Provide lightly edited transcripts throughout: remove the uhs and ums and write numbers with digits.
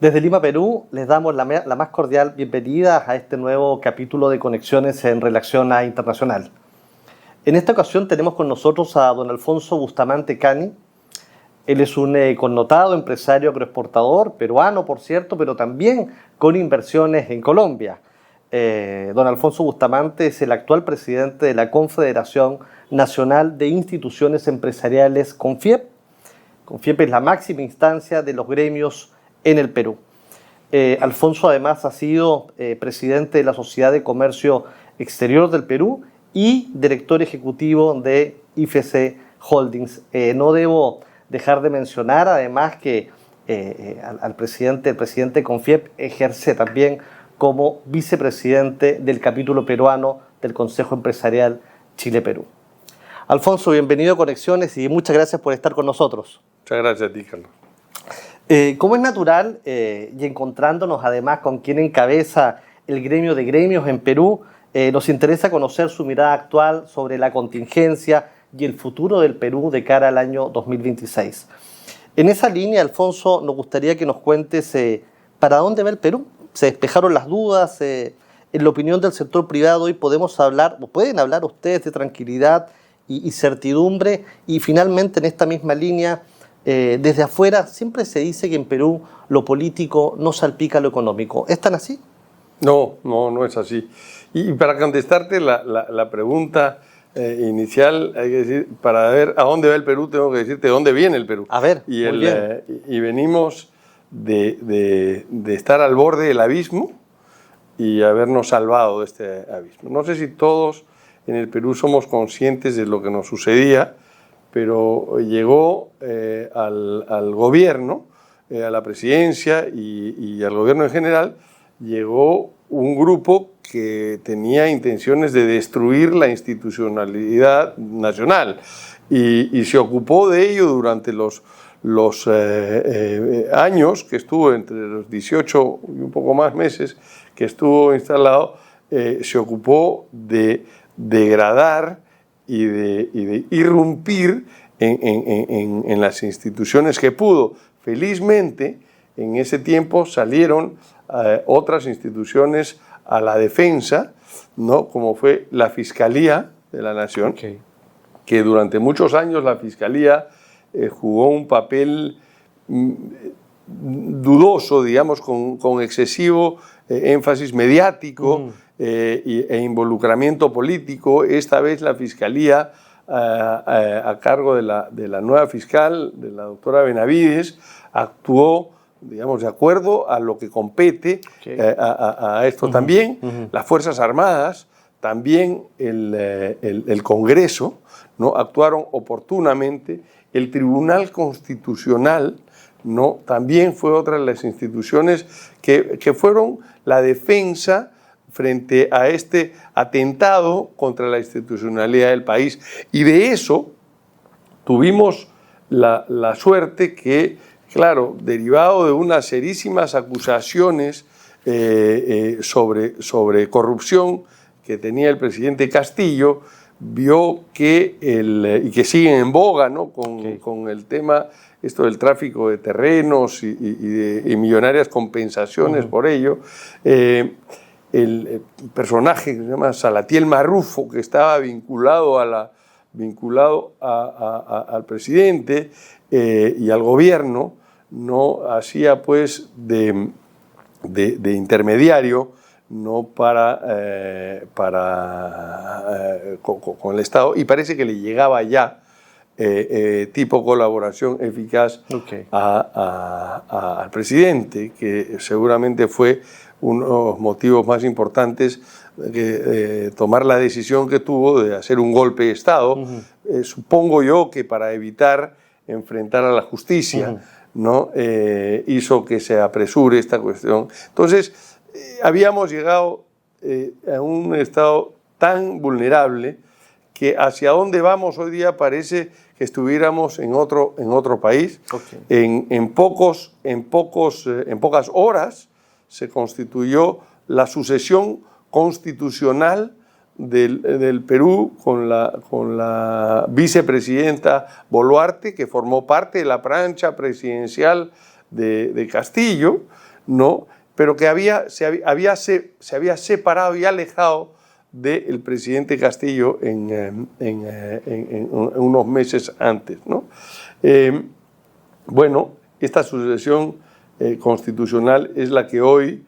Desde Lima, Perú, les damos la más cordial bienvenida a este nuevo capítulo de Conexiones en Relación a Internacional. En esta ocasión tenemos con nosotros a don Alfonso Bustamante Cani. Él es un connotado empresario agroexportador, peruano por cierto, pero también con inversiones en Colombia. Don Alfonso Bustamante es el actual presidente de la Confederación Nacional de Instituciones Empresariales, CONFIEP. CONFIEP es la máxima instancia de los gremios en el Perú. Alfonso además ha sido presidente de la Sociedad de Comercio Exterior del Perú y director ejecutivo de IFC Holdings. No debo dejar de mencionar además que el presidente de CONFIEP ejerce también como vicepresidente del capítulo peruano del Consejo Empresarial Chile-Perú. Alfonso, bienvenido a Conexiones y muchas gracias por estar con nosotros. Muchas gracias a ti, Carlos. Como es natural, y encontrándonos además con quien encabeza el gremio de gremios en Perú, nos interesa conocer su mirada actual sobre la contingencia y el futuro del Perú de cara al año 2026. En esa línea, Alfonso, nos gustaría que nos cuentes para dónde va el Perú. Se despejaron las dudas, en la opinión del sector privado hoy podemos hablar, o pueden hablar ustedes de tranquilidad y certidumbre, y finalmente en esta misma línea, desde afuera siempre se dice que en Perú lo político no salpica lo económico. ¿Es tan así? No es así. Y para contestarte la pregunta inicial, hay que decir, para ver a dónde va el Perú, tengo que decirte de dónde viene el Perú. A ver, muy bien. Y venimos de estar al borde del abismo y habernos salvado de este abismo. No sé si todos en el Perú somos conscientes de lo que nos sucedía, pero llegó al gobierno, a la presidencia y al gobierno en general, llegó un grupo que tenía intenciones de destruir la institucionalidad nacional y se ocupó de ello durante los años que estuvo, entre los 18 y un poco más meses que estuvo instalado, se ocupó de degradar y de irrumpir en las instituciones que pudo. Felizmente, en ese tiempo salieron otras instituciones a la defensa, ¿no? Como fue la Fiscalía de la Nación, que durante muchos años la Fiscalía jugó un papel dudoso, digamos, con excesivo énfasis mediático e involucramiento político. Esta vez la Fiscalía, a cargo de la nueva fiscal, de la doctora Benavides, actuó, digamos, de acuerdo a lo que compete a esto también. Las Fuerzas Armadas, también el Congreso, ¿no? Actuaron oportunamente. El Tribunal Constitucional, ¿no? También fue otra de las instituciones que fueron la defensa frente a este atentado contra la institucionalidad del país. Y de eso tuvimos la suerte que, claro, derivado de unas serísimas acusaciones sobre corrupción que tenía el presidente Castillo, vio que, y que siguen en boga, ¿no? con el tema esto del tráfico de terrenos y millonarias compensaciones por ello. El personaje que se llama Salatiel Marrufo, que estaba vinculado al presidente y al gobierno, no hacía pues de intermediario, no con el Estado, y parece que le llegaba ya tipo colaboración eficaz al presidente, que seguramente fue uno de los motivos más importantes de tomar la decisión que tuvo de hacer un golpe de Estado, supongo yo que para evitar enfrentar a la justicia, ¿no? Hizo que se apresure esta cuestión. Entonces, habíamos llegado a un estado tan vulnerable que hacia dónde vamos hoy día parece que estuviéramos en otro país. En pocas horas se constituyó la sucesión constitucional del Perú con la vicepresidenta Boluarte, que formó parte de la plancha presidencial de Castillo, ¿no? Pero que se había separado y alejado del presidente Castillo en unos meses antes, ¿no? Bueno, esta sucesión constitucional es la que hoy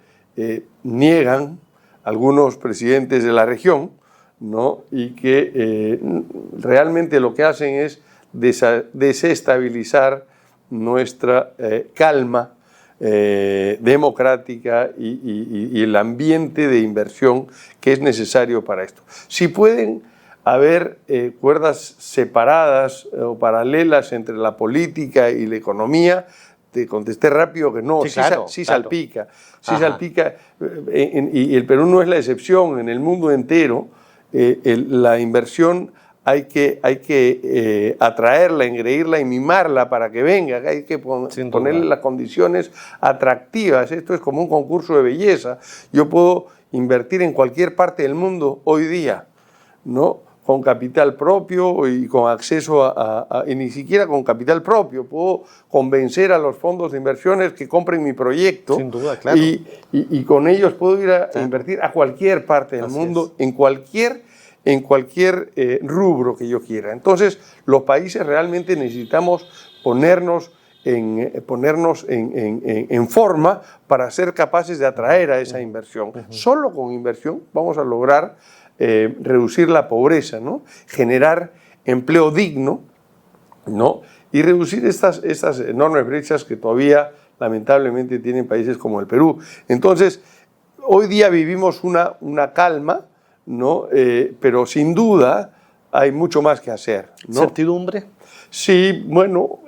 niegan algunos presidentes de la región, ¿no? Y que realmente lo que hacen es desestabilizar nuestra calma democrática y el ambiente de inversión que es necesario para esto. Si pueden haber cuerdas separadas o paralelas entre la política y la economía, te contesté rápido que no, sí, claro, sí salpica. Sí salpica, y el Perú no es la excepción. En el mundo entero, la inversión hay que atraerla, engreírla y mimarla para que venga. Hay que ponerle las condiciones atractivas. Esto es como un concurso de belleza. Yo puedo invertir en cualquier parte del mundo hoy día, ¿no? Con capital propio y con acceso y ni siquiera con capital propio. Puedo convencer a los fondos de inversiones que compren mi proyecto. Sin duda, claro. Y con ellos puedo ir a invertir a cualquier parte del mundo, en cualquier rubro que yo quiera. Entonces, los países realmente necesitamos ponernos en forma para ser capaces de atraer a esa inversión. Solo con inversión vamos a lograr reducir la pobreza, ¿no? Generar empleo digno, ¿no? Y reducir estas enormes brechas que todavía lamentablemente tienen países como el Perú. Entonces, hoy día vivimos una calma, ¿no? Pero sin duda hay mucho más que hacer, ¿no? ¿Certidumbre? Sí, bueno,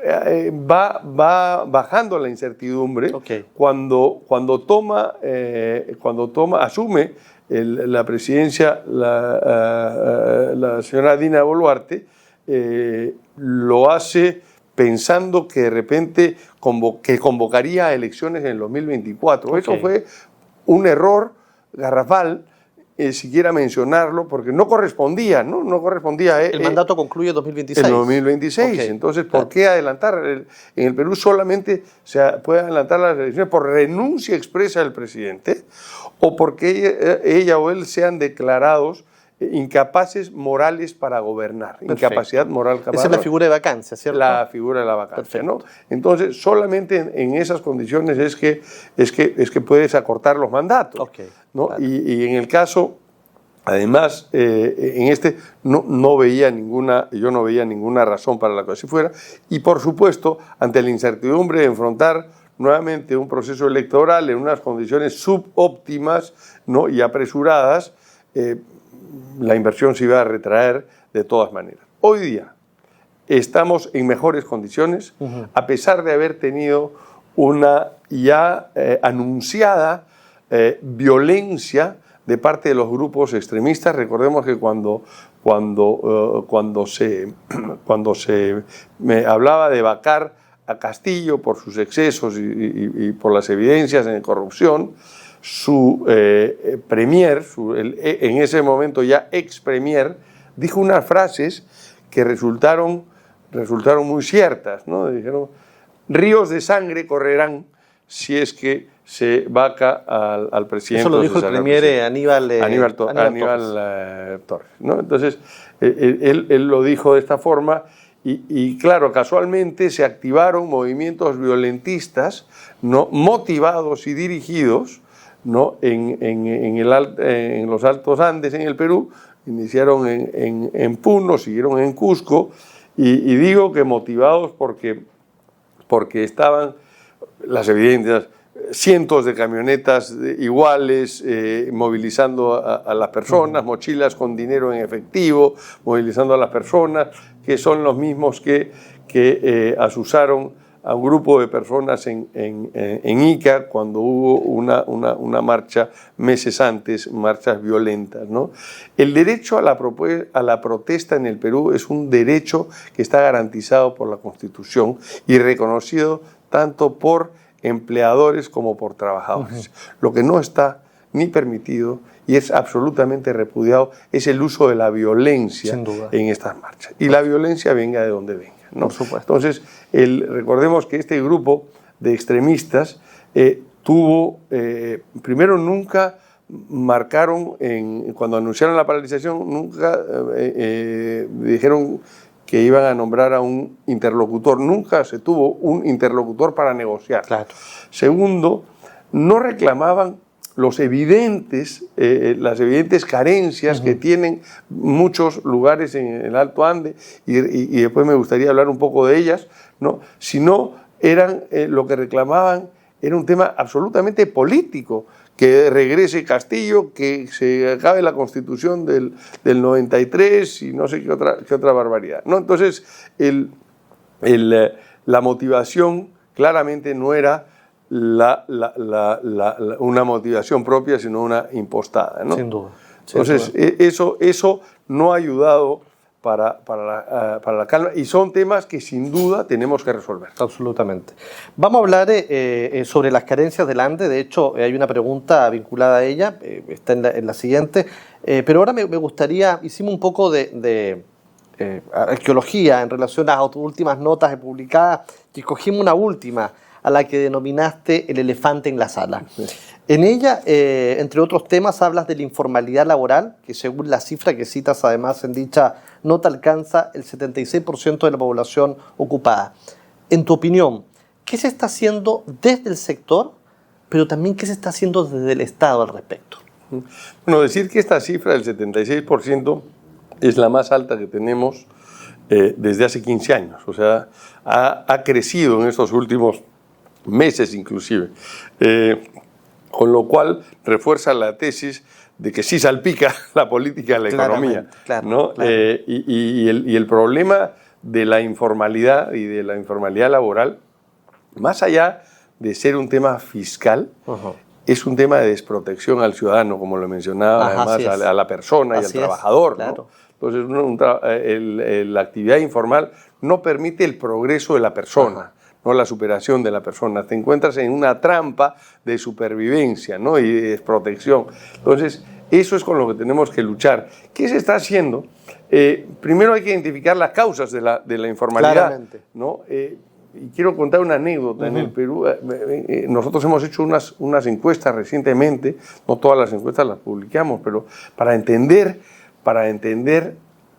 va bajando la incertidumbre. Okay. Cuando asume la presidencia la señora Dina Boluarte, lo hace pensando que de repente convocaría a elecciones en el 2024. Okay. Eso fue un error garrafal, siquiera mencionarlo, porque no correspondía, ¿no? No correspondía. El mandato concluye en 2026. En 2026. Okay. Entonces, ¿por qué adelantar? En el Perú solamente se puede adelantar las elecciones por renuncia expresa del presidente o porque ella o él sean declarados incapaces morales para gobernar. Perfecto. Incapacidad moral. Esa es la figura de vacancia, ¿cierto? La figura de la vacancia, ¿no? Entonces, solamente en esas condiciones es que puedes acortar los mandatos. Okay. ¿No? Vale. Y en el caso, además, en yo no veía ninguna razón para la que así fuera. Y por supuesto, ante la incertidumbre de enfrentar nuevamente un proceso electoral en unas condiciones subóptimas, ¿no? Y apresuradas, la inversión se iba a retraer de todas maneras. Hoy día estamos en mejores condiciones, a pesar de haber tenido una ya anunciada violencia de parte de los grupos extremistas. Recordemos que cuando se me hablaba de vacar a Castillo por sus excesos y por las evidencias de corrupción, su premier, en ese momento ya ex premier, dijo unas frases que resultaron muy ciertas, ¿no? Dijeron: ríos de sangre correrán si es que se vaca al presidente. Eso lo dijo el premier Aníbal Torres, ¿no? Entonces, él lo dijo de esta forma y claro, casualmente se activaron movimientos violentistas, ¿no? Motivados y dirigidos, ¿no? en los Altos Andes, en el Perú. Iniciaron en Puno, siguieron en Cusco, y digo que motivados porque estaban las evidencias, cientos de camionetas iguales, movilizando a las personas, mochilas con dinero en efectivo, movilizando a las personas, que son los mismos que asusaron a un grupo de personas en Ica cuando hubo una marcha meses antes, marchas violentas, ¿no? El derecho a la protesta en el Perú es un derecho que está garantizado por la Constitución y reconocido tanto por empleadores como por trabajadores. Lo que no está ni permitido y es absolutamente repudiado es el uso de la violencia en estas marchas. Y la violencia venga de donde venga, ¿no? Por supuesto. Entonces, recordemos que este grupo de extremistas tuvo, primero nunca marcaron, cuando anunciaron la paralización, nunca dijeron que iban a nombrar a un interlocutor. Nunca se tuvo un interlocutor para negociar. Claro. Segundo, no reclamaban las evidentes carencias que tienen muchos lugares en el Alto Ande, y después me gustaría hablar un poco de ellas, ¿no? Sino lo que reclamaban era un tema absolutamente político, que regrese Castillo, que se acabe la Constitución del 93 y no sé qué otra barbaridad, ¿no? Entonces, la motivación claramente no era una motivación propia, sino una impostada, ¿no? Sin duda. Entonces, eso no ha ayudado para la calma, y son temas que sin duda tenemos que resolver. Absolutamente. Vamos a hablar sobre las carencias del Ande. De hecho, hay una pregunta vinculada a ella, está en la siguiente, pero ahora me gustaría, hicimos un poco de arqueología en relación a las últimas notas publicadas, y escogimos una última, a la que denominaste el elefante en la sala. En ella, entre otros temas, hablas de la informalidad laboral, que según la cifra que citas además en dicha nota alcanza el 76% de la población ocupada. En tu opinión, ¿qué se está haciendo desde el sector, pero también qué se está haciendo desde el Estado al respecto? Bueno, decir que esta cifra del 76% es la más alta que tenemos desde hace 15 años. O sea, ha crecido en estos últimos meses inclusive, con lo cual refuerza la tesis de que sí salpica la política de la economía, ¿no? Claro. Y el problema de la informalidad y de la informalidad laboral, más allá de ser un tema fiscal, es un tema de desprotección al ciudadano, como lo mencionaba, además a la persona y al trabajador, claro. ¿no? Entonces, la actividad informal no permite el progreso de la persona, no la superación de la persona. Te encuentras en una trampa de supervivencia, ¿no? Y de desprotección. Entonces, eso es con lo que tenemos que luchar. ¿Qué se está haciendo? Primero hay que identificar las causas de la informalidad. Claramente. ¿No? Y quiero contar una anécdota. En el Perú, nosotros hemos hecho unas encuestas recientemente, no todas las encuestas las publicamos, pero para entender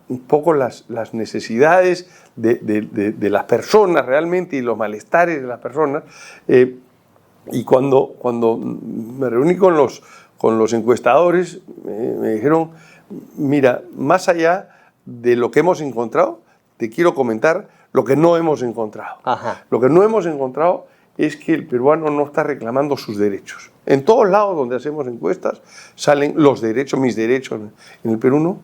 un poco las necesidades de las personas realmente y los malestares de las personas. Y cuando me reuní con los encuestadores, me dijeron, mira, más allá de lo que hemos encontrado, te quiero comentar lo que no hemos encontrado. Lo que no hemos encontrado es que el peruano no está reclamando sus derechos. En todos lados donde hacemos encuestas salen los derechos, mis derechos. En el Perú no.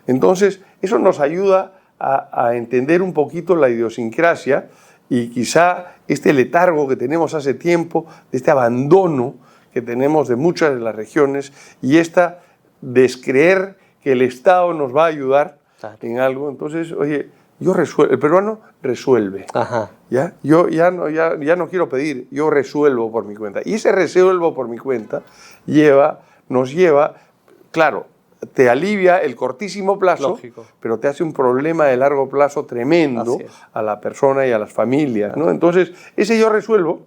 Entonces, eso nos ayuda a entender un poquito la idiosincrasia y quizá este letargo que tenemos hace tiempo, este abandono que tenemos de muchas de las regiones y esta descreer que el Estado nos va a ayudar en algo. Entonces, oye, el peruano resuelve. ¿Ya? Yo ya no quiero pedir, yo resuelvo por mi cuenta. Y ese resuelvo por mi cuenta nos lleva, claro, te alivia el cortísimo plazo, lógico, pero te hace un problema de largo plazo tremendo a la persona y a las familias, ¿no? Entonces, ese yo resuelvo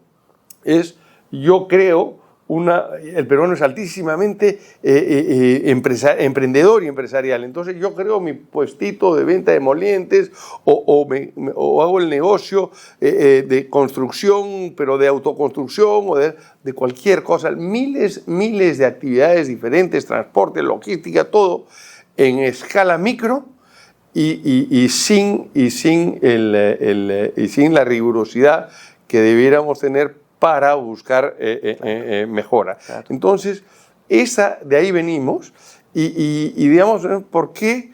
es, yo creo, el peruano es altísimamente emprendedor y empresarial. Entonces yo creo mi puestito de venta de molientes o hago el negocio de construcción, pero de autoconstrucción o de cualquier cosa. Miles de actividades diferentes, transporte, logística, todo en escala micro y sin la rigurosidad que debiéramos tener para buscar mejora. Claro. Entonces, de ahí venimos y digamos, ¿por qué?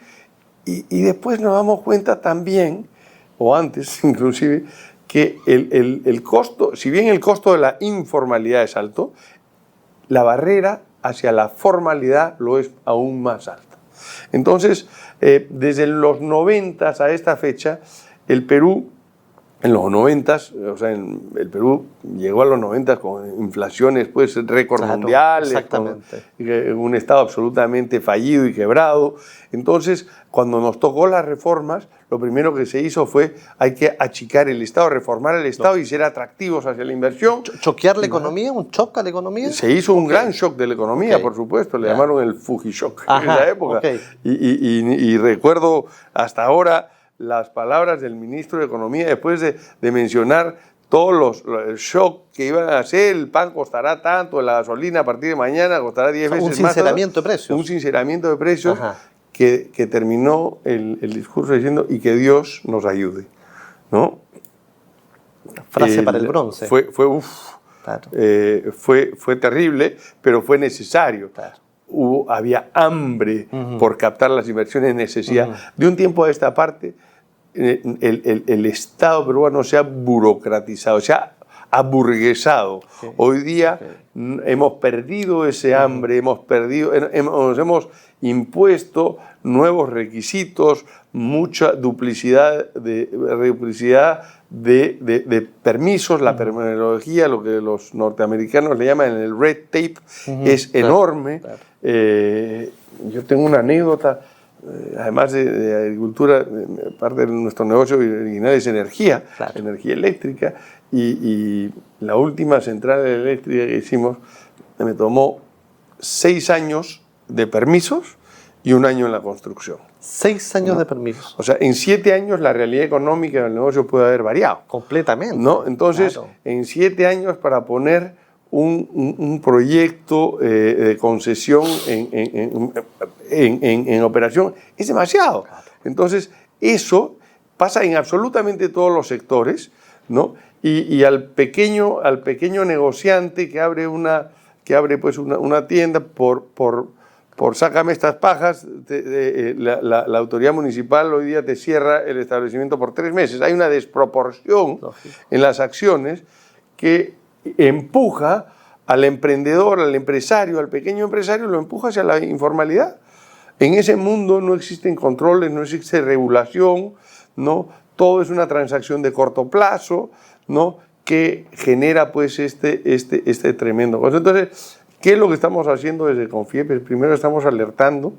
Y después nos damos cuenta también, o antes inclusive, que el costo, si bien el costo de la informalidad es alto, la barrera hacia la formalidad lo es aún más alta. Entonces, desde los 90 a esta fecha, el Perú en los 90s, o sea, el Perú llegó a los 90 con inflaciones pues récord mundiales, con un estado absolutamente fallido y quebrado. Entonces, cuando nos tocó las reformas, lo primero que se hizo fue hay que achicar el Estado, reformar el Estado y ser atractivos hacia la inversión. ¿Choquear la economía? ¿Un shock a la economía? Se hizo un gran shock de la economía, por supuesto, le llamaron el Fuji Shock en esa época. Y recuerdo hasta ahora las palabras del ministro de Economía después de mencionar todos el shock que iban a hacer, el pan costará tanto, la gasolina a partir de mañana costará 10 veces más. Un sinceramiento de precios. Un sinceramiento de precios que terminó el discurso diciendo y que Dios nos ayude, ¿no? Frase para el bronce. Fue terrible, pero fue necesario. Había hambre por captar las inversiones, necesidad. De un tiempo a esta parte, el Estado peruano se ha burocratizado, se ha aburguesado. Hoy día hemos perdido ese hambre, nos hemos impuesto nuevos requisitos, mucha duplicidad de permisos, la terminología, lo que los norteamericanos le llaman el red tape, es enorme. Yo tengo una anécdota, además de agricultura, parte de nuestro negocio original es energía, energía eléctrica, y la última central eléctrica que hicimos me tomó 6 años de permisos y 1 año en la construcción. 6 años de permisos. O sea, en 7 años la realidad económica del negocio puede haber variado. Completamente. ¿No? Entonces, en 7 años para poner un proyecto de concesión en operación es demasiado. Entonces, eso pasa en absolutamente todos los sectores, ¿no? Y al pequeño negociante que abre una tienda por sácame estas pajas, la autoridad municipal hoy día te cierra el establecimiento por 3 meses. Hay una desproporción en las acciones que empuja al emprendedor, al empresario, al pequeño empresario, lo empuja hacia la informalidad. En ese mundo no existen controles, no existe regulación, ¿no? Todo es una transacción de corto plazo, ¿no? Que genera pues este tremendo cosa. Entonces, ¿qué es lo que estamos haciendo desde Confiepes? Primero estamos alertando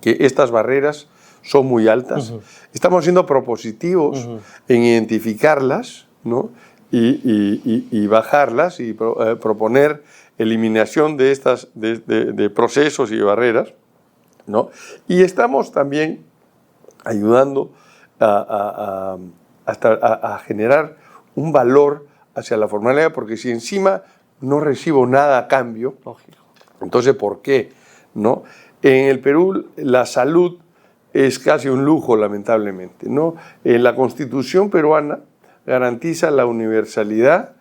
que estas barreras son muy altas. Estamos siendo propositivos en identificarlas, ¿no? Y bajarlas y proponer eliminación de estas de procesos y barreras, ¿no? Y estamos también ayudando a generar un valor hacia la formalidad, porque si encima no recibo nada a cambio, entonces ¿por qué? ¿No? En el Perú la salud es casi un lujo, lamentablemente, ¿no? La Constitución peruana garantiza la universalidad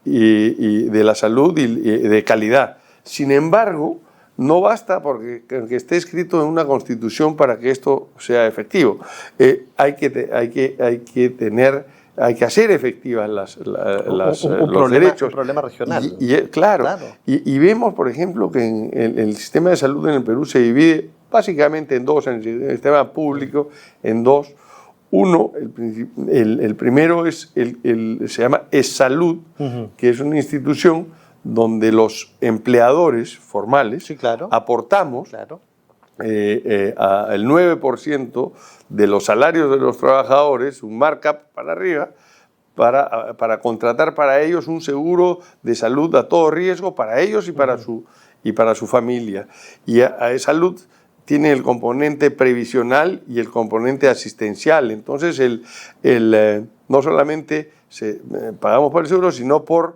y de la salud y de calidad. Sin embargo, no basta porque esté escrito en una Constitución para que esto sea efectivo. Hay que hacer efectivas los derechos. Un problema regional. Claro. Y vemos, por ejemplo, que el sistema de salud en el Perú se divide básicamente en dos, en el sistema público, en dos. Uno, el primero se llama ESSalud, que es una institución donde los empleadores formales aportamos el 9% de los salarios de los trabajadores, un markup para arriba, para contratar para ellos un seguro de salud a todo riesgo para ellos y para su familia. Y a ESSalud tiene el componente previsional y el componente asistencial. Entonces, no solamente pagamos por el seguro, sino por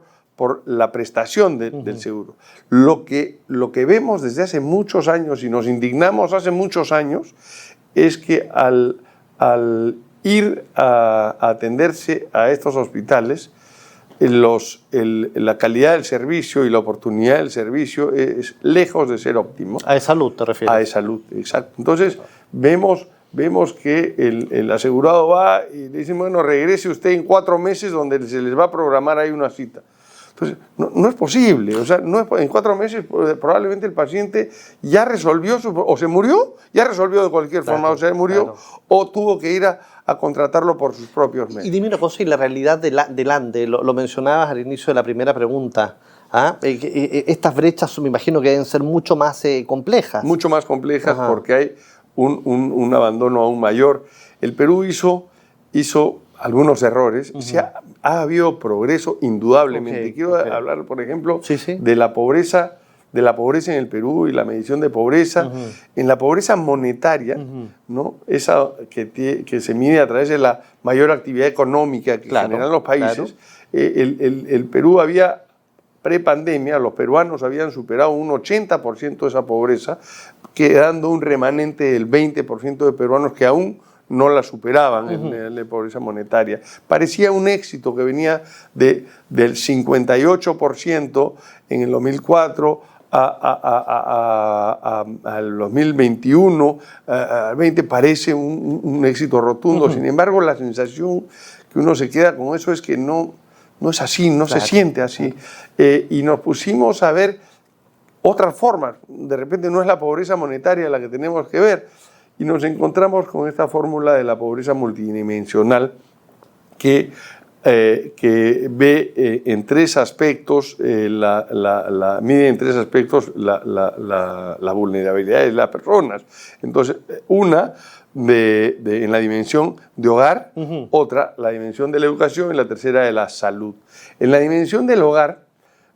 la prestación del seguro. Lo que vemos desde hace muchos años y nos indignamos hace muchos años es que al ir a atenderse a estos hospitales, la calidad del servicio y la oportunidad del servicio es lejos de ser óptimo. A ESSalud te refieres. A ESSalud, exacto. Entonces, vemos que el asegurado va y le dicen, bueno, regrese usted en 4 meses donde se les va a programar ahí una cita. Entonces, no es posible. O sea, en 4 meses probablemente el paciente ya resolvió, o se murió, ya resolvió de cualquier forma, o se murió, o tuvo que ir a contratarlo por sus propios medios. Y dime una cosa, y la realidad del ANDE, lo mencionabas al inicio de la primera pregunta. Estas brechas me imagino que deben ser mucho más complejas. Mucho más complejas. Ajá. Porque hay un abandono aún mayor. El Perú hizo algunos errores. Ha habido progreso indudablemente. Quiero hablar, por ejemplo, de la pobreza en el Perú y la medición de pobreza. En la pobreza monetaria, ¿no? Esa que se mide a través de la mayor actividad económica que generan los países. El Perú había, prepandemia, los peruanos habían superado un 80% de esa pobreza, quedando un remanente del 20% de peruanos que aún no la superaban en la pobreza monetaria. Parecía un éxito que venía del 58% en el 2004 al 2021, al 20, parece un éxito rotundo. Sin embargo, la sensación que uno se queda con eso es que no es así, no se siente así. Y nos pusimos a ver otras formas. De repente no es la pobreza monetaria la que tenemos que ver. Y nos encontramos con esta fórmula de la pobreza multidimensional que ve en 3 aspectos, mide en 3 aspectos la vulnerabilidad de las personas. Entonces, una en la dimensión de hogar, otra la dimensión de la educación y la tercera de la salud. En la dimensión del hogar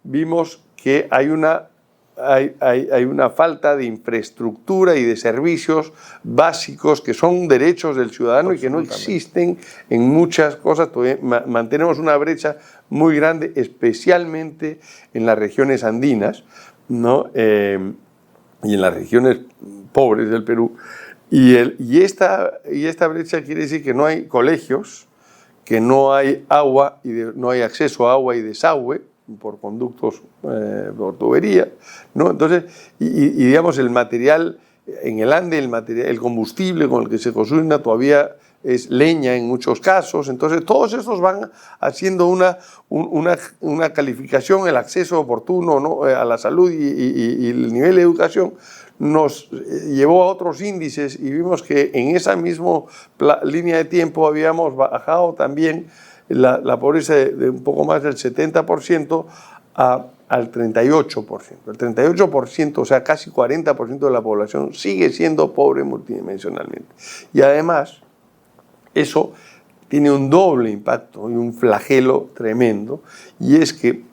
vimos que hay una falta de infraestructura y de servicios básicos que son derechos del ciudadano y que no existen en muchas cosas. Todavía mantenemos una brecha muy grande, especialmente en las regiones andinas, ¿no? Y en las regiones pobres del Perú. Y esta brecha quiere decir que no hay colegios, que no hay agua, no hay acceso a agua y desagüe por conductos, por tubería, ¿no? Entonces, digamos, el material en el Ande, el combustible con el que se cocina todavía es leña en muchos casos. Entonces, todos estos van haciendo una calificación, el acceso oportuno, ¿no?, a la salud y el nivel de educación nos llevó a otros índices y vimos que en esa misma línea de tiempo habíamos bajado también la pobreza de un poco más del 70% al 38%. El 38%, o sea, casi 40% de la población sigue siendo pobre multidimensionalmente. Y además, eso tiene un doble impacto y un flagelo tremendo, y es que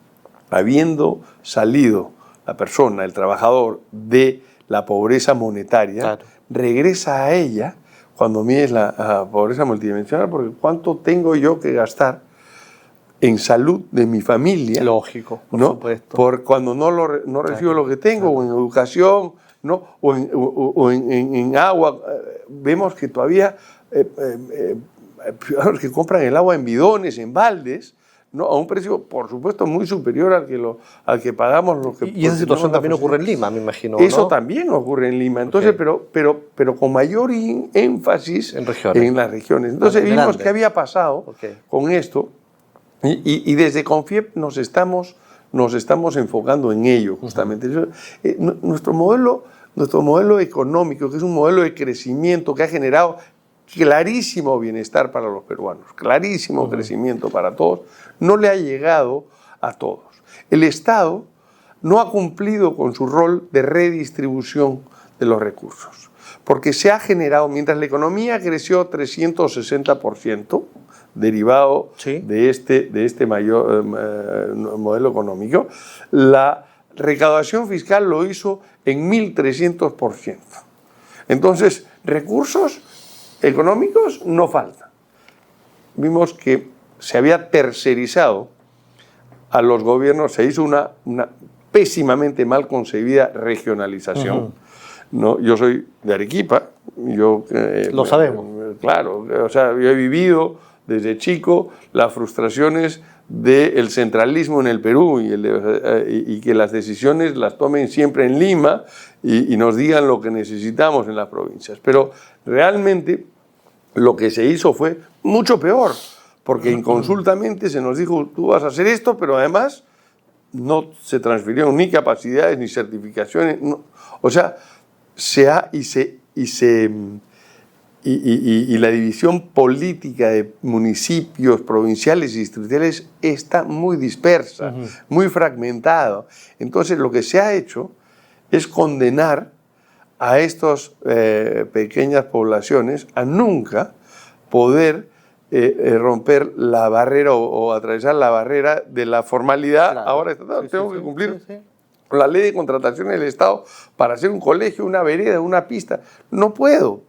habiendo salido la persona, el trabajador, de la pobreza monetaria, regresa a ella cuando mides la pobreza multidimensional, porque ¿cuánto tengo yo que gastar en salud de mi familia? Lógico, por supuesto. Por cuando no recibo lo que tengo, o en educación, ¿no?, o en agua. Vemos que todavía los que compran el agua en bidones, en baldes, ¿no?, a un precio, por supuesto, muy superior al que pagamos los que... Y esa situación también ocurre en Lima, me imagino, Eso, ¿no?, también también ocurre en Lima. Entonces, pero con mayor énfasis en las regiones. Entonces, vimos qué había pasado con esto, y desde CONFIEP nos estamos enfocando en ello, justamente. Nuestro modelo económico, que es un modelo de crecimiento que ha generado clarísimo bienestar para los peruanos, clarísimo crecimiento para todos, no le ha llegado a todos. El Estado no ha cumplido con su rol de redistribución de los recursos, porque se ha generado, mientras la economía creció 360%, derivado de este mayor modelo económico, la recaudación fiscal lo hizo en 1.300%. Entonces, recursos económicos no faltan. Vimos que se había tercerizado a los gobiernos, se hizo una pésimamente mal concebida regionalización. ¿No? Yo soy de Arequipa, lo sabemos. Claro, o sea, yo he vivido desde chico las frustraciones del centralismo en el Perú y que las decisiones las tomen siempre en Lima y nos digan lo que necesitamos en las provincias. Pero realmente lo que se hizo fue mucho peor, porque inconsultamente se nos dijo: tú vas a hacer esto, pero además no se transfirieron ni capacidades ni certificaciones. No. O sea, y la división política de municipios, provinciales y distritales está muy dispersa, muy fragmentada. Entonces, lo que se ha hecho es condenar a estas pequeñas poblaciones a nunca poder romper la barrera o atravesar la barrera de la formalidad. Claro. Ahora tengo que cumplir con la ley de contratación del Estado para hacer un colegio, una vereda, una pista. No puedo.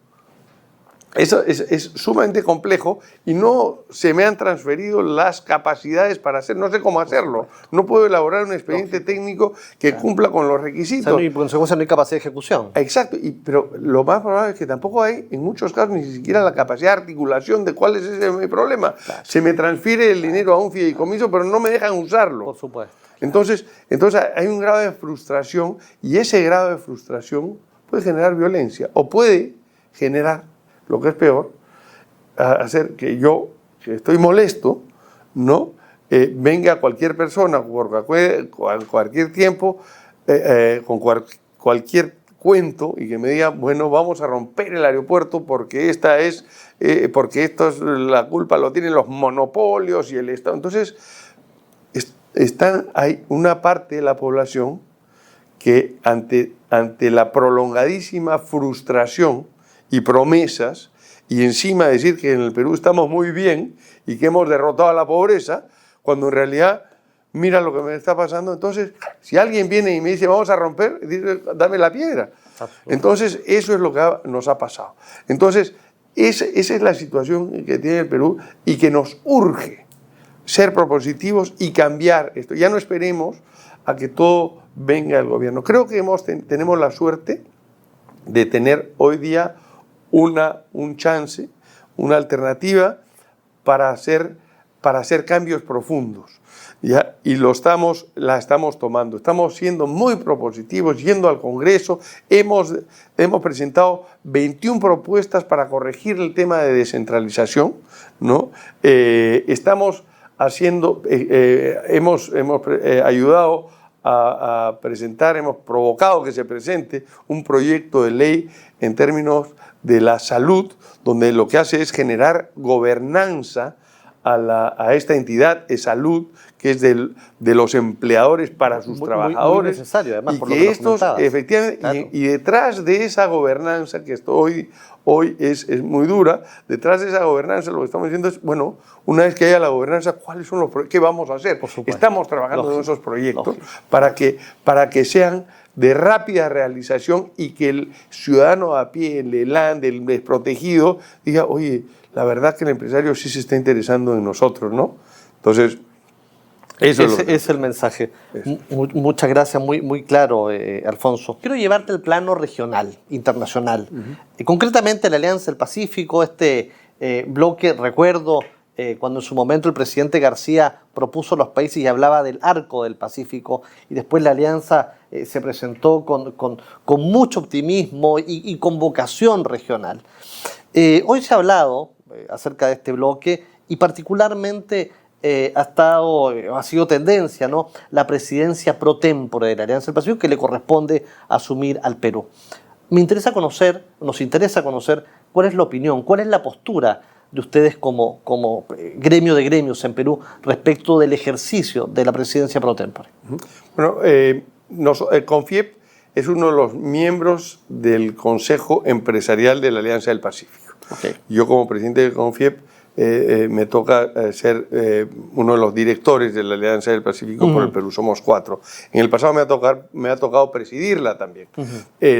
Eso es sumamente complejo y no se me han transferido las capacidades para hacer, no sé cómo hacerlo. No puedo elaborar un expediente técnico que cumpla con los requisitos. O sea, y por consecuencia no hay capacidad de ejecución. Exacto, pero lo más probable es que tampoco hay, en muchos casos, ni siquiera la capacidad de articulación de cuál es ese mi problema. Claro. Se me transfiere el dinero a un fideicomiso, pero no me dejan usarlo. Por supuesto. Entonces hay un grado de frustración y ese grado de frustración puede generar violencia o puede generar, lo que es peor, hacer que yo, que estoy molesto, ¿no? Venga cualquier persona por cualquier tiempo, con cualquier cuento y que me diga, bueno, vamos a romper el aeropuerto porque la culpa lo tienen los monopolios y el Estado. Entonces, hay una parte de la población que ante la prolongadísima frustración y promesas, y encima decir que en el Perú estamos muy bien y que hemos derrotado a la pobreza, cuando en realidad, mira lo que me está pasando. Entonces, si alguien viene y me dice, vamos a romper, dice, dame la piedra. Entonces, eso es lo que nos ha pasado. Entonces, esa es la situación que tiene el Perú y que nos urge ser propositivos y cambiar esto. Ya no esperemos a que todo venga del gobierno. Creo que tenemos la suerte de tener hoy día un chance, una alternativa para hacer cambios profundos, ¿ya? Y la estamos tomando. Estamos siendo muy propositivos, yendo al Congreso. Hemos presentado 21 propuestas para corregir el tema de descentralización, ¿no? Estamos haciendo, hemos ayudado a presentar, hemos provocado que se presente un proyecto de ley en términos de la salud, donde lo que hace es generar gobernanza a esta entidad de salud que es de los empleadores para sus trabajadores. Muy necesario, además, y por que lo que estos, efectivamente, claro. y detrás de esa gobernanza, que hoy es muy dura, detrás de esa gobernanza lo que estamos diciendo es, bueno, una vez que haya la gobernanza, ¿cuáles son los proyectos? ¿Qué vamos a hacer? Estamos trabajando en esos proyectos para que sean de rápida realización y que el ciudadano a pie, el ELAN, el desprotegido, diga, oye, la verdad que el empresario sí se está interesando en nosotros, ¿no? Entonces, ese es el mensaje. Muchas gracias, muy claro, Alfonso. Quiero llevarte al plano regional, internacional. Concretamente, la Alianza del Pacífico, este bloque, recuerdo cuando en su momento el presidente García propuso los países y hablaba del arco del Pacífico, y después la alianza se presentó con mucho optimismo y con vocación regional. Hoy se ha hablado acerca de este bloque y particularmente ha sido tendencia, ¿no?, la presidencia pro tempore de la Alianza del Pacífico, que le corresponde asumir al Perú. Nos interesa conocer cuál es la opinión, cuál es la postura de ustedes como gremio de gremios en Perú respecto del ejercicio de la presidencia pro tempore. Bueno, CONFIEP es uno de los miembros del Consejo Empresarial de la Alianza del Pacífico. Okay. Yo, como presidente del CONFIEP, me toca ser uno de los directores de la Alianza del Pacífico por el Perú. Somos 4. En el pasado me ha tocado presidirla también. Y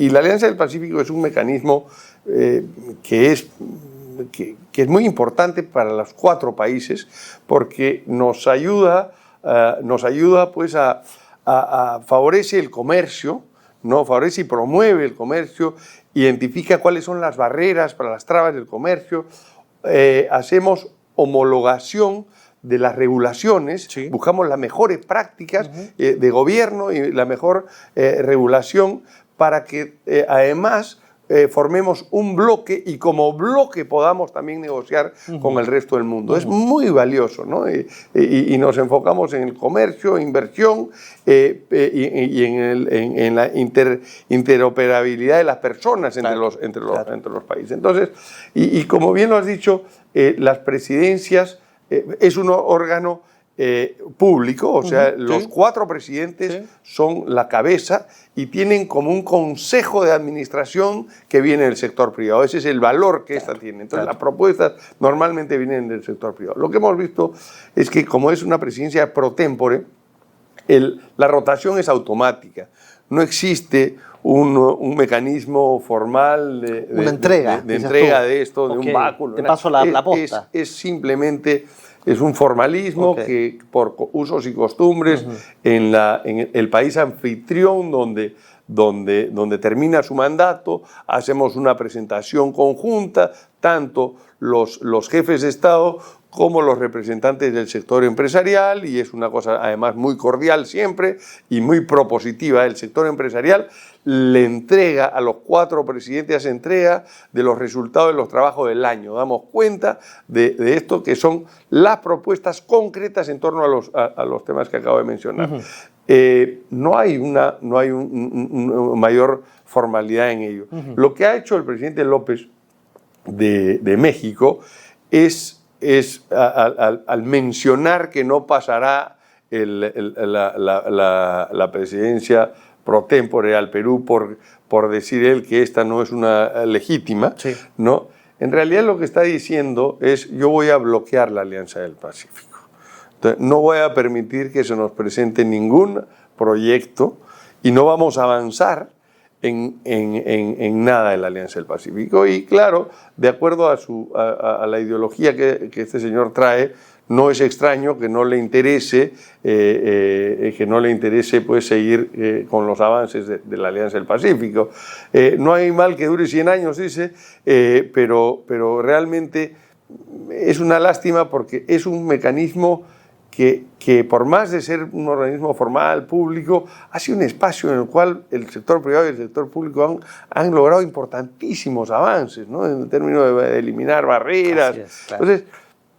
la Alianza del Pacífico es un mecanismo que es muy importante para los 4 países, porque nos ayuda pues favorece el comercio, ¿no? Favorece y promueve el comercio, identifica cuáles son las barreras para las trabas del comercio, hacemos homologación de las regulaciones, sí. Buscamos las mejores prácticas de gobierno y la mejor regulación para que además formemos un bloque y como bloque podamos también negociar con el resto del mundo. Es muy valioso, ¿no? Y nos enfocamos en el comercio, inversión y en la interoperabilidad de las personas entre los países. Entonces, y como bien lo has dicho, las presidencias es un órgano público, o sea, los 4 presidentes son la cabeza y tienen como un consejo de administración que viene del sector privado. Ese es el valor que esta tiene. Entonces, las propuestas normalmente vienen del sector privado. Lo que hemos visto es que como es una presidencia pro tempore, la rotación es automática. No existe un mecanismo formal de entrega de esto, de un báculo. Te paso la posta. Es simplemente... Es un formalismo que por usos y costumbres en el país anfitrión donde termina su mandato, hacemos una presentación conjunta, tanto los jefes de Estado como los representantes del sector empresarial, y es una cosa además muy cordial siempre y muy propositiva. El sector empresarial le entrega a los 4 presidentes, hace entrega de los resultados de los trabajos del año. Damos cuenta de esto, que son las propuestas concretas en torno a los temas que acabo de mencionar. No hay una mayor formalidad en ello. Lo que ha hecho el presidente López de México es al mencionar que no pasará la presidencia pro tempore al Perú por decir él que esta no es una legítima, ¿no? En realidad lo que está diciendo es: yo voy a bloquear la Alianza del Pacífico. Entonces, no voy a permitir que se nos presente ningún proyecto y no vamos a avanzar en nada de la Alianza del Pacífico. Y claro, de acuerdo a la ideología que este señor trae, no es extraño que no le interese, pues, seguir con los avances de la Alianza del Pacífico. No hay mal que dure 100 años, dice, pero realmente es una lástima, porque es un mecanismo que por más de ser un organismo formal, público, ha sido un espacio en el cual el sector privado y el sector público han logrado importantísimos avances, ¿no? En términos de eliminar barreras. Entonces,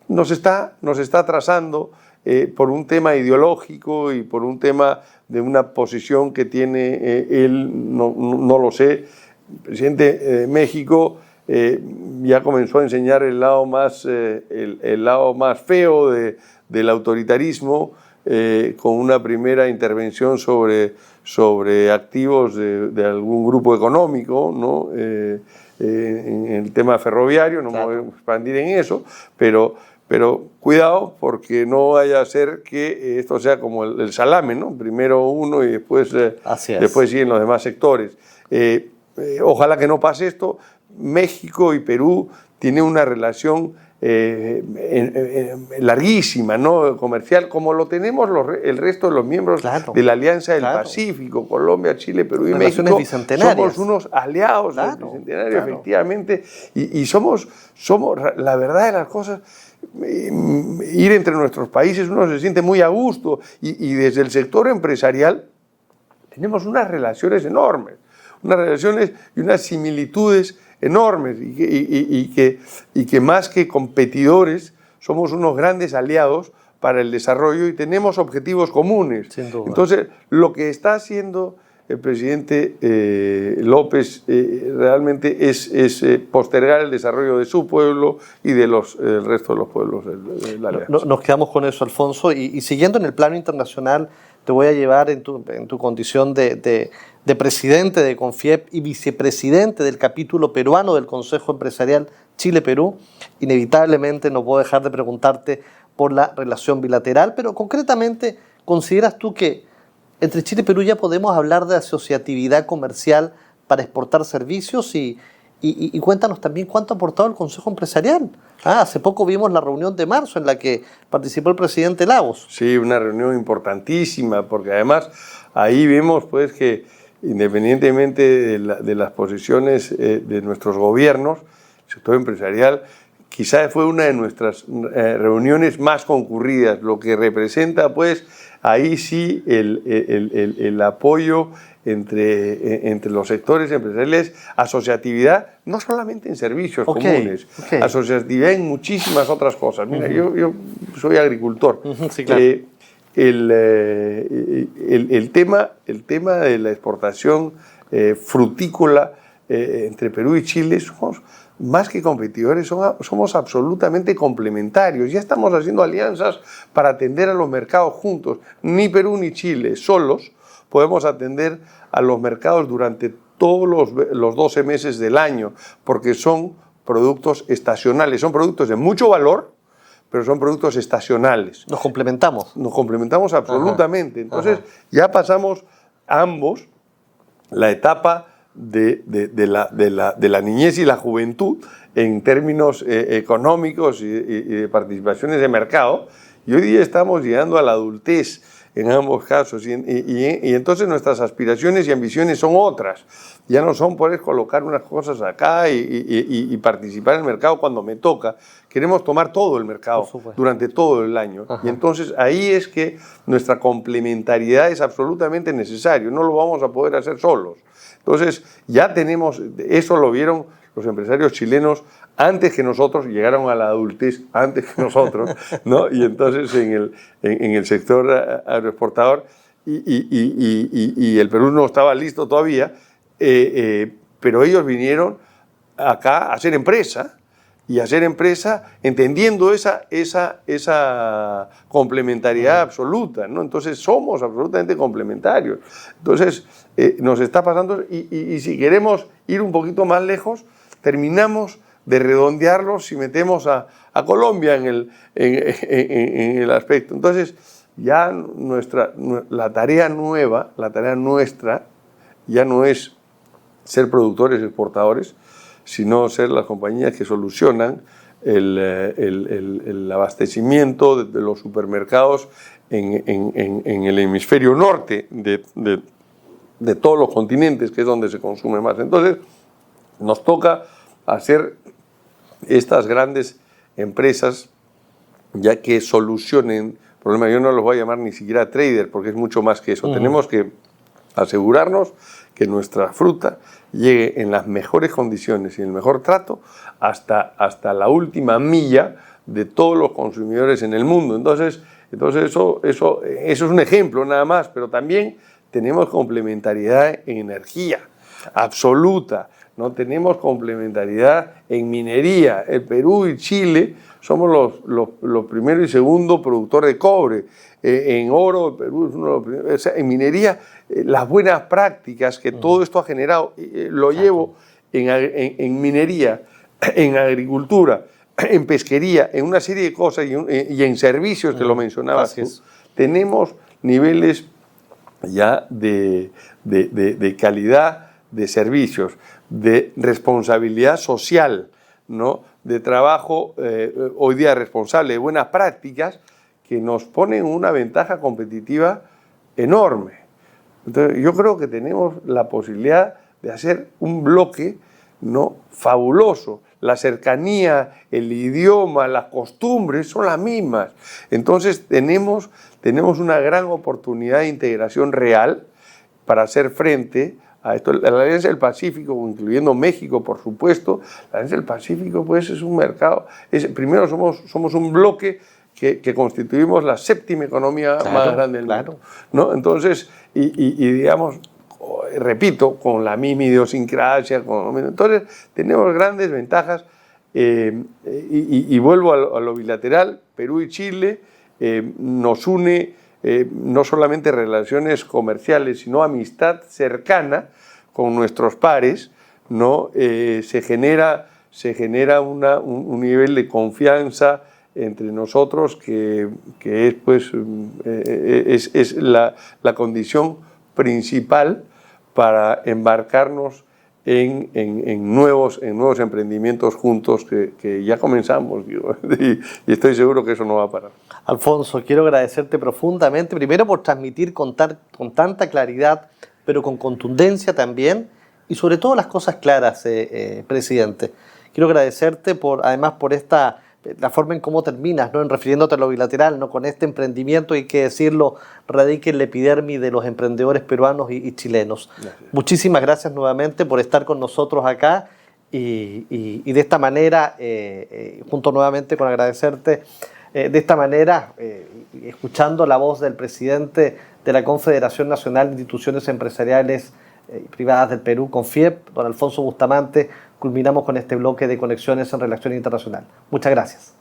nos está atrasando por un tema ideológico y por un tema de una posición que tiene él, no lo sé. El presidente de México ya comenzó a enseñar el lado más feo del autoritarismo, con una primera intervención sobre activos de algún grupo económico, ¿no? En el tema ferroviario, no me voy a expandir en eso, pero cuidado, porque no vaya a ser que esto sea como el salame, ¿no? Primero uno y después siguen los demás sectores. Ojalá que no pase esto. México y Perú tienen una relación larguísima, ¿no? Comercial, como lo tenemos el resto de los miembros de la Alianza del Pacífico: Colombia, Chile, Perú y México. Somos unos aliados bicentenarios, efectivamente, y somos, la verdad de las cosas, ir entre nuestros países uno se siente muy a gusto, y desde el sector empresarial tenemos unas relaciones enormes, unas relaciones y unas similitudes enormes, y que más que competidores somos unos grandes aliados para el desarrollo y tenemos objetivos comunes. Sin duda. Entonces, lo que está haciendo el presidente López realmente es postergar el desarrollo de su pueblo y del resto de los pueblos de la Alianza. Nos quedamos con eso, Alfonso, y siguiendo en el plano internacional, te voy a llevar en tu condición de presidente de CONFIEP y vicepresidente del capítulo peruano del Consejo Empresarial Chile-Perú. Inevitablemente no puedo dejar de preguntarte por la relación bilateral, pero concretamente, ¿consideras tú que entre Chile y Perú ya podemos hablar de asociatividad comercial para exportar servicios? Y cuéntanos también cuánto ha aportado el Consejo Empresarial. Hace poco vimos la reunión de marzo en la que participó el presidente Lagos. Sí, una reunión importantísima, porque además ahí vemos, pues, que independientemente de las posiciones de nuestros gobiernos, el sector empresarial quizás fue una de nuestras reuniones más concurridas, lo que representa, pues, ahí sí el apoyo entre los sectores empresariales, asociatividad, no solamente en servicios comunes, asociatividad en muchísimas otras cosas. Mira, yo soy agricultor. Sí, claro. El tema de la exportación frutícola entre Perú y Chile, somos más que competidores, somos absolutamente complementarios. Ya estamos haciendo alianzas para atender a los mercados juntos. Ni Perú ni Chile solos podemos atender a los mercados durante todos los 12 meses del año, porque son productos estacionales, son productos de mucho valor, pero son productos estacionales. Nos complementamos. Nos complementamos absolutamente. Entonces, ya pasamos ambos la etapa de la niñez y la juventud en términos económicos y de participaciones de mercado, y hoy día estamos llegando a la adultez en ambos casos, y entonces nuestras aspiraciones y ambiciones son otras. Ya no son poder colocar unas cosas acá y participar en el mercado cuando me toca. Queremos tomar todo el mercado durante todo el año. Y entonces ahí es que nuestra complementariedad es absolutamente necesaria. No lo vamos a poder hacer solos. Entonces ya tenemos, eso lo vieron los empresarios chilenos antes que nosotros, llegaron a la adultez antes que nosotros, ¿no? Y entonces en el sector agroexportador, y el Perú no estaba listo todavía, pero ellos vinieron acá a hacer empresa, y hacer empresa entendiendo esa complementariedad absoluta, ¿no? Entonces somos absolutamente complementarios. Entonces nos está pasando, y si queremos ir un poquito más lejos, terminamos de redondearlo si metemos a Colombia en el aspecto. Entonces ya la tarea nuestra ya no es ser productores exportadores, sino ser las compañías que solucionan el abastecimiento de los supermercados en el hemisferio norte de todos los continentes, que es donde se consume más. Entonces, nos toca hacer estas grandes empresas ya que solucionen problemas. Yo no los voy a llamar ni siquiera trader, porque es mucho más que eso. Tenemos que asegurarnos que nuestra fruta llegue en las mejores condiciones y en el mejor trato hasta la última milla de todos los consumidores en el mundo. Entonces eso es un ejemplo nada más, pero también tenemos complementariedad en energía absoluta, no tenemos complementariedad en minería. El Perú y Chile somos los primero y segundo productor de cobre. En oro, el Perú es uno de los primeros. O sea, en minería, las buenas prácticas que todo esto ha generado, lo llevo en minería, en agricultura, en pesquería, en una serie de cosas y en servicios, que lo mencionabas tú. Tenemos niveles ya de calidad de servicios, de responsabilidad social, ¿no? De trabajo hoy día responsable, de buenas prácticas, que nos ponen una ventaja competitiva enorme. Entonces, yo creo que tenemos la posibilidad de hacer un bloque, ¿no?, fabuloso. La cercanía, el idioma, las costumbres son las mismas. Entonces, tenemos una gran oportunidad de integración real para hacer frente a esto. La Alianza del Pacífico, incluyendo México, por supuesto, la Alianza del Pacífico, pues, es un mercado. Primero, somos un bloque que constituimos la séptima economía más grande del mundo, ¿no? Entonces, y digamos, repito, con la misma idiosincrasia, entonces tenemos grandes ventajas, y vuelvo a lo bilateral. Perú y Chile nos une no solamente relaciones comerciales, sino amistad cercana con nuestros pares, ¿no? Se genera un nivel de confianza entre nosotros que es, pues, es la condición principal para embarcarnos en nuevos emprendimientos juntos que ya comenzamos, digo, y estoy seguro que eso no va a parar. Alfonso, quiero agradecerte profundamente, primero por transmitir con tanta claridad, pero con contundencia también, y sobre todo las cosas claras, presidente. Quiero agradecerte además por esta la forma en cómo terminas, ¿no? En refiriéndote a lo bilateral, ¿no? Con este emprendimiento, hay que decirlo, radica en la epidermis de los emprendedores peruanos y chilenos. Gracias. Muchísimas gracias nuevamente por estar con nosotros acá y de esta manera, junto nuevamente con agradecerte, de esta manera, escuchando la voz del presidente de la Confederación Nacional de Instituciones Empresariales Privadas del Perú, CONFIEP, don Alfonso Bustamante, culminamos con este bloque de Conexiones en Relación Internacional. Muchas gracias.